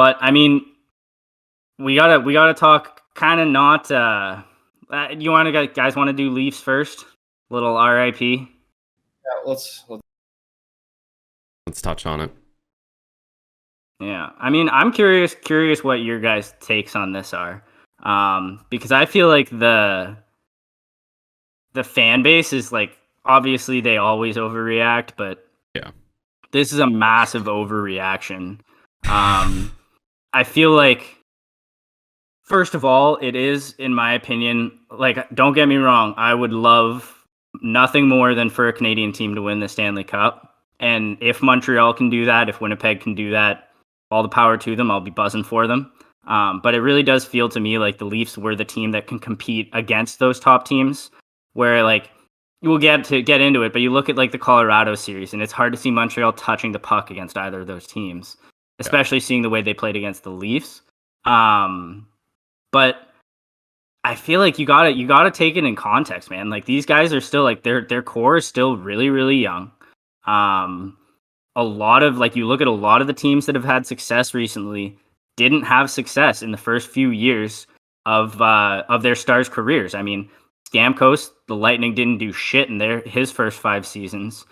But I mean, we gotta talk kind of not. You want to guys want to do Leafs first? Little RIP. Yeah, let's touch on it. Yeah, I mean, I'm curious what your guys' takes on this are, because I feel like the fan base is like, obviously they always overreact, but yeah, this is a massive overreaction. I feel like, first of all, it is, in my opinion, like, don't get me wrong, I would love nothing more than for a Canadian team to win the Stanley Cup. And if Montreal can do that, if Winnipeg can do that, all the power to them. I'll be buzzing for them. But it really does feel to me like the Leafs were the team that can compete against those top teams, where like we'll get into it, but you look at like the Colorado series and it's hard to see Montreal touching the puck against either of those teams, especially seeing the way they played against the Leafs. But I feel like you gotta take it in context, man. Like these guys are still like their core is still really, really young. A lot of like you look at a lot of the teams that have had success recently didn't have success in the first few years of their stars' careers. I mean, Stamkos, the Lightning didn't do shit in his first 5 seasons.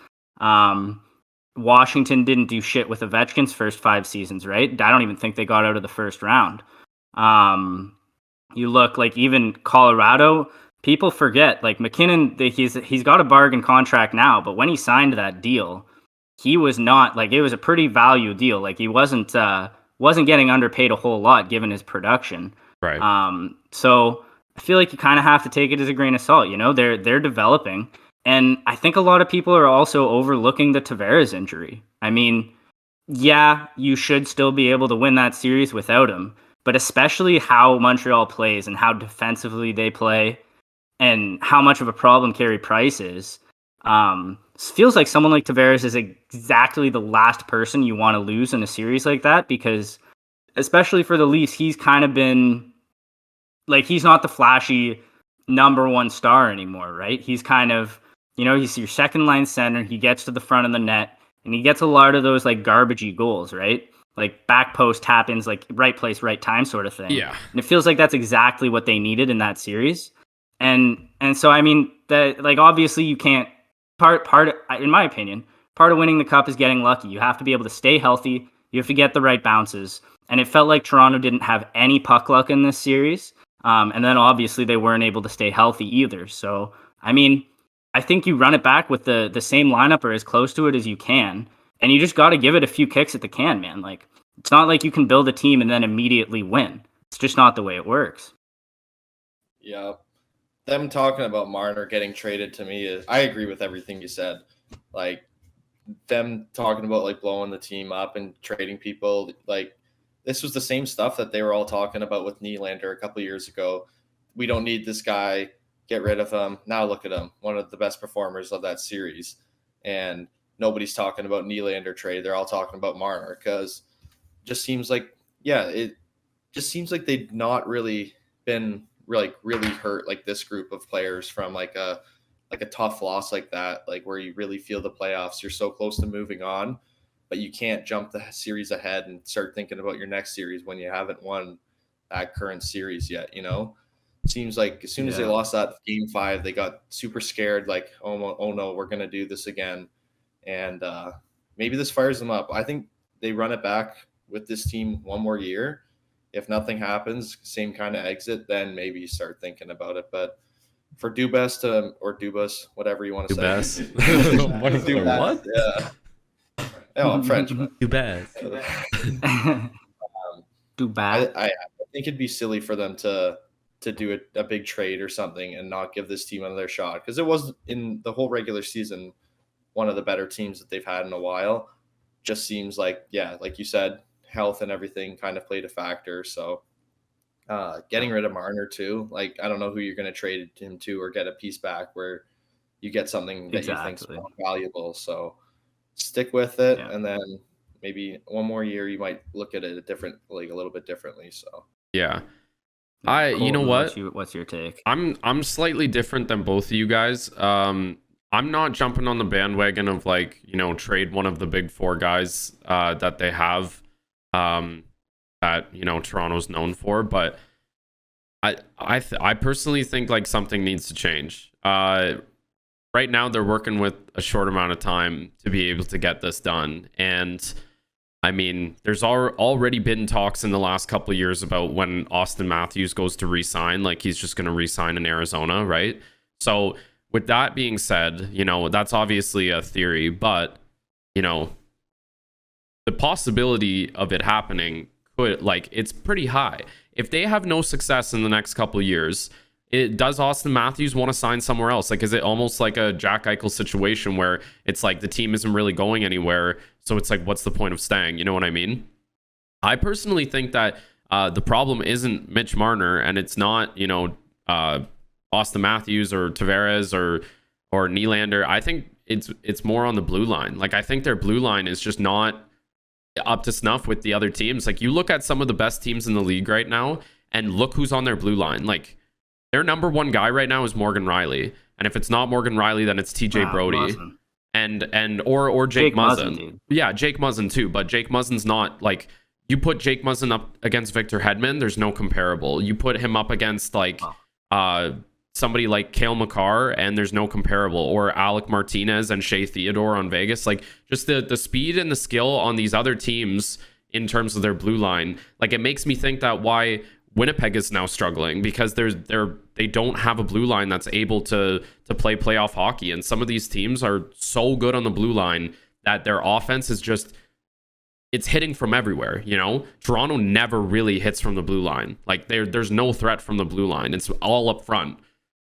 Washington didn't do shit with Ovechkin's first 5 seasons, right? I don't even think they got out of the first round. You look like even Colorado, people forget like McKinnon, he's got a bargain contract now, but when he signed that deal, he was not like, it was a pretty value deal. Like he wasn't getting underpaid a whole lot given his production. Right. So I feel like you kind of have to take it as a grain of salt. You know, they're developing, and I think a lot of people are also overlooking the Tavares injury. I mean, yeah, you should still be able to win that series without him, but especially how Montreal plays and how defensively they play, and how much of a problem Carey Price is. Feels like someone like Tavares is exactly the last person you want to lose in a series like that, because especially for the Leafs, he's kind of been like, he's not the flashy number one star anymore, right? He's kind of, he's your second line center. He gets to the front of the net and he gets a lot of those like garbagey goals, right? Like back post tap-ins, like right place, right time sort of thing. Yeah. And it feels like that's exactly what they needed in that series. And so, I mean, that, like, obviously you can't, in my opinion, part of winning the cup is getting lucky. You have to be able to stay healthy. You have to get the right bounces. And it felt like Toronto didn't have any puck luck in this series. And then obviously they weren't able to stay healthy either. So, I mean, I think you run it back with the same lineup or as close to it as you can. And you just got to give it a few kicks at the can, man. Like, it's not like you can build a team and then immediately win. It's just not the way it works. Yeah. Them talking about Marner getting traded, to me, is, I agree with everything you said. Like, them talking about like blowing the team up and trading people, like, this was the same stuff that they were all talking about with Nylander a couple years ago. We don't need this guy, get rid of him. Now look at him, one of the best performers of that series. And nobody's talking about Nylander trade. They're all talking about Marner, because it just seems like, it just seems like they've not really been really hurt, like this group of players, from like a tough loss like that, like where you really feel the playoffs, you're so close to moving on, but you can't jump the series ahead and start thinking about your next series when you haven't won that current series yet. It seems like as soon as they lost that game 5, they got super scared, like, oh no, we're gonna do this again. And maybe this fires them up. I think they run it back with this team one more year. If nothing happens, same kind of exit, then maybe start thinking about it. But for Dubas or Dubas, whatever you want to say. What? Yeah. Oh, I'm French. Dubas. Dubas. I think it'd be silly for them to do a big trade or something and not give this team another shot, because it was, in the whole regular season, one of the better teams that they've had in a while. Just seems like, like you said, health and everything kind of played a factor. So getting rid of Marner too, like, I don't know who you're going to trade him to or get a piece back where you get something that you think is more valuable. So stick with it, and then maybe one more year you might look at it a little bit differently. So yeah. Colton, you know what? What's your take? I'm slightly different than both of you guys. I'm not jumping on the bandwagon of like, trade one of the big 4 guys that they have. that Toronto's known for. But I personally think like something needs to change. Right now they're working with a short amount of time to be able to get this done, and I mean, there's already been talks in the last couple of years about when Austin Matthews goes to re-sign, like he's just going to re-sign in Arizona, right? So with that being said, that's obviously a theory, but the possibility of it happening it's pretty high. If they have no success in the next couple of years, does Austin Matthews want to sign somewhere else? Like, is it almost like a Jack Eichel situation where it's like the team isn't really going anywhere, so it's like, what's the point of staying? You know what I mean? I personally think that the problem isn't Mitch Marner, and it's not Austin Matthews or Tavares or Nylander. I think it's more on the blue line. Like, I think their blue line is just not up to snuff with the other teams. Like, you look at some of the best teams in the league right now, and look who's on their blue line. Like, their number one guy right now is Morgan Riley, and if it's not Morgan Riley, then it's TJ Brody, Muzzin. and or Jake Muzzin. Dude. Yeah, Jake Muzzin too, but Jake Muzzin's not like, you put Jake Muzzin up against Victor Hedman, there's no comparable. You put him up against like somebody like Cale Makar, and there's no comparable, or Alec Martinez and Shea Theodore on Vegas. Like, just the speed and the skill on these other teams in terms of their blue line, like, it makes me think that why Winnipeg is now struggling, because they don't have a blue line that's able to play playoff hockey, and some of these teams are so good on the blue line that their offense is just, it's hitting from everywhere. Toronto never really hits from the blue line. Like, there's no threat from the blue line. It's all up front.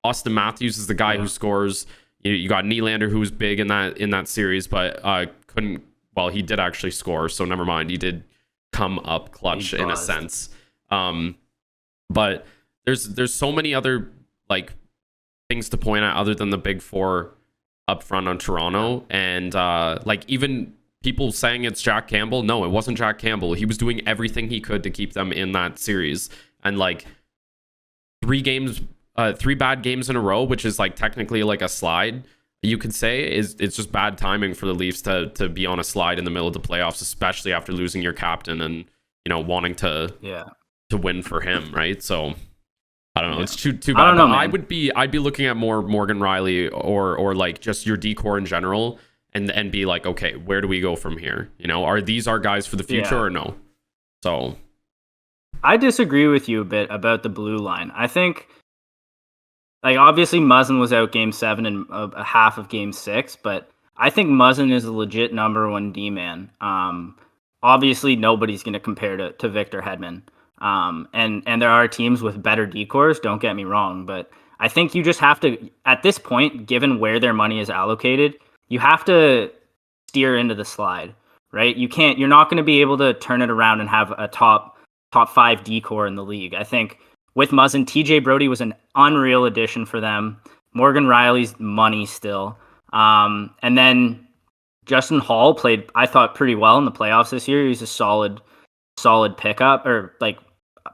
Austin Matthews is the guy who scores. You got Nylander, who was big in that series, but couldn't. Well, he did actually score, so never mind. He did come up clutch in a sense. But there's so many other like things to point out other than the big four up front on Toronto, and like, even people saying it's Jack Campbell. No, it wasn't Jack Campbell. He was doing everything he could to keep them in that series, and like 3 bad games in a row, which is like technically like a slide, you could say, it's just bad timing for the Leafs to be on a slide in the middle of the playoffs, especially after losing your captain and wanting to win for him, right? So I don't know. It's too bad. I don't know, man. I'd be looking at more Morgan Riley or like just your decor in general, and be like, okay, where do we go from here? Are these our guys for the future or no? So I disagree with you a bit about the blue line. I think, like, obviously Muzzin was out game 7 and a half of game 6, but I think Muzzin is a legit number 1 D-man. Obviously nobody's going to compare to Victor Hedman. And there are teams with better decors, don't get me wrong, but I think you just have to, at this point, given where their money is allocated, you have to steer into the slide, right? You're not going to be able to turn it around and have a top 5 decor in the league. I think with Muzzin, TJ Brody was an unreal addition for them. Morgan Riley's money still. And then Justin Hall played, I thought, pretty well in the playoffs this year. He's a solid pickup, or like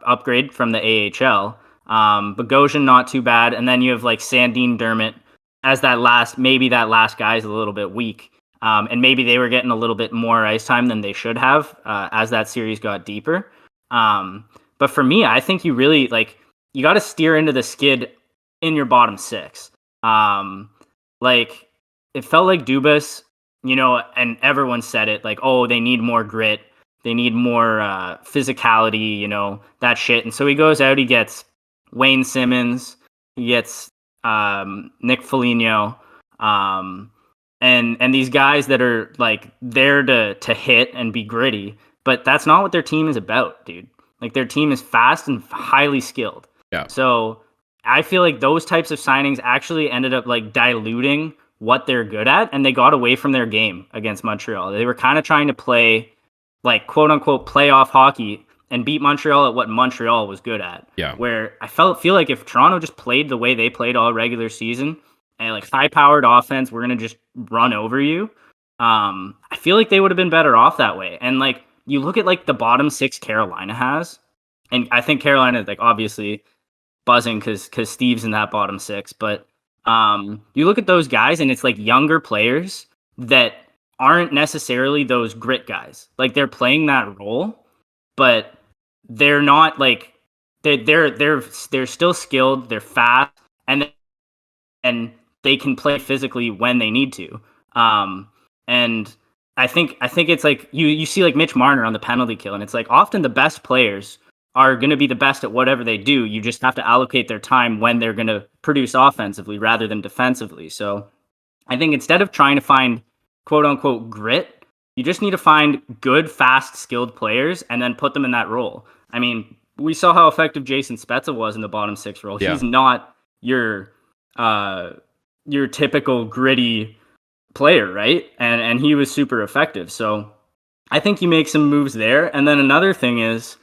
upgrade from the AHL. Bogosian, not too bad. And then you have like Sandine Dermott as that last guy is a little bit weak. And maybe they were getting a little bit more ice time than they should have as that series got deeper. But for me, I think you really, like, you got to steer into the skid in your bottom 6. Like, it felt like Dubas, and everyone said it, like, oh, they need more grit. They need more physicality, that shit. And so he goes out, he gets Wayne Simmons, he gets Nick Foligno, and these guys that are like there to hit and be gritty. But that's not what their team is about, dude. Like, their team is fast and highly skilled. Yeah. So I feel like those types of signings actually ended up like diluting what they're good at, and they got away from their game against Montreal. They were kind of trying to play like quote unquote playoff hockey and beat Montreal at what Montreal was good at. Yeah. Where I feel like if Toronto just played the way they played all regular season and like high powered offense, we're gonna just run over you. I feel like they would have been better off that way. And like, you look at like the bottom 6 Carolina has, and I think Carolina is like obviously buzzing because Steve's in that bottom 6, but you look at those guys and it's like younger players that aren't necessarily those grit guys. Like, they're playing that role, but they're not like they're still skilled, they're fast, and they can play physically when they need to. And I think it's like you see like Mitch Marner on the penalty kill, and it's like often the best players are going to be the best at whatever they do. You just have to allocate their time when they're going to produce offensively rather than defensively. So I think instead of trying to find quote unquote grit, you just need to find good, fast, skilled players and then put them in that role. I mean, we saw how effective Jason Spezza was in the bottom six role. Yeah. He's not your typical gritty player, right? And he was super effective. So I think you make some moves there. And then another thing is,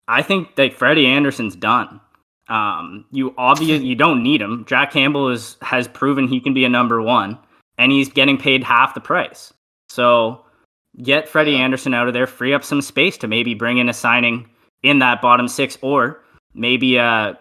I think that Freddie Anderson's done. You don't need him. Jack Campbell has proven he can be a number one, and he's getting paid half the price. So get Freddie Anderson out of there, free up some space to maybe bring in a signing in that bottom six, or maybe a